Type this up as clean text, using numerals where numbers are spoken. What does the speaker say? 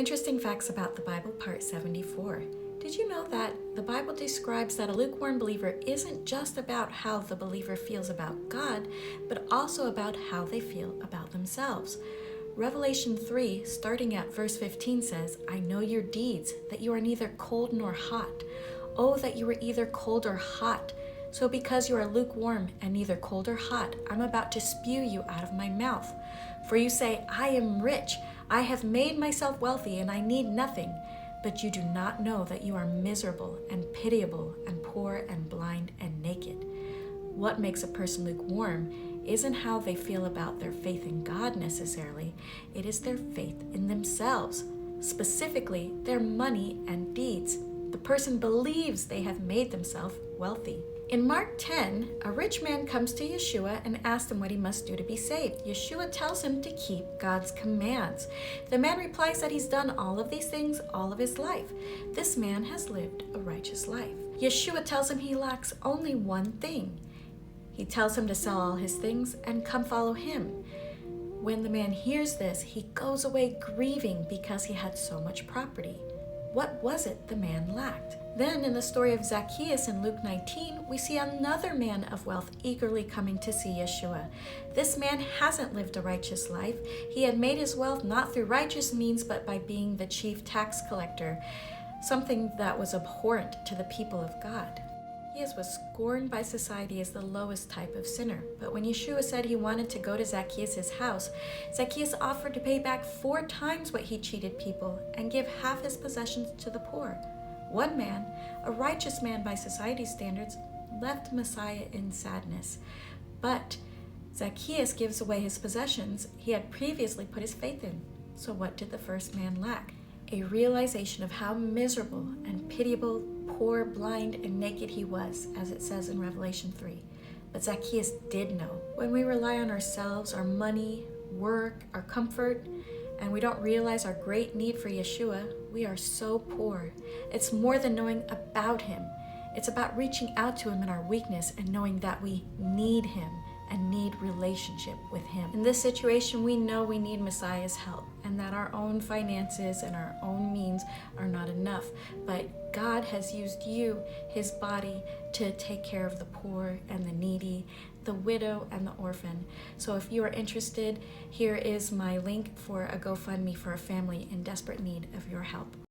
Interesting facts about the Bible, part 74. Did you know that the Bible describes that a lukewarm believer isn't just about how the believer feels about God, but also about how they feel about themselves? Revelation 3, starting at verse 15 says, I know your deeds, that you are neither cold nor hot. Oh, that you were either cold or hot. So because you are lukewarm and neither cold or hot, I'm about to spew you out of my mouth. For you say, I am rich, I have made myself wealthy, and I need nothing. But you do not know that you are miserable and pitiable and poor and blind and naked. What makes a person lukewarm isn't how they feel about their faith in God necessarily. It is their faith in themselves, specifically their money and deeds. The person believes they have made themselves wealthy. In Mark 10, a rich man comes to Yeshua and asks him what he must do to be saved. Yeshua tells him to keep God's commands. The man replies that he's done all of these things all of his life. This man has lived a righteous life. Yeshua tells him he lacks only one thing. He tells him to sell all his things and come follow him. When the man hears this, he goes away grieving because he had so much property. What was it the man lacked? Then in the story of Zacchaeus in Luke 19, we see another man of wealth eagerly coming to see Yeshua. This man hasn't lived a righteous life. He had made his wealth not through righteous means, but by being the chief tax collector, something that was abhorrent to the people of God. He was scorned by society as the lowest type of sinner. But when Yeshua said he wanted to go to Zacchaeus' house, Zacchaeus offered to pay back 4 times what he cheated people and give half his possessions to the poor. One man, a righteous man by society's standards, left Messiah in sadness. But Zacchaeus gives away his possessions he had previously put his faith in. So what did the first man lack? A realization of how miserable and pitiable, poor, blind, and naked he was, as it says in Revelation 3. But Zacchaeus did know. When we rely on ourselves, our money, work, our comfort, and we don't realize our great need for Yeshua, we are so poor. It's more than knowing about him. It's about reaching out to him in our weakness and knowing that we need him and need relationship with him. In this situation, we know we need Messiah's help and that our own finances and our own means are not enough. But God has used you, his body, to take care of the poor and the needy, the widow and the orphan. So if you are interested, here is my link for a GoFundMe for a family in desperate need of your help.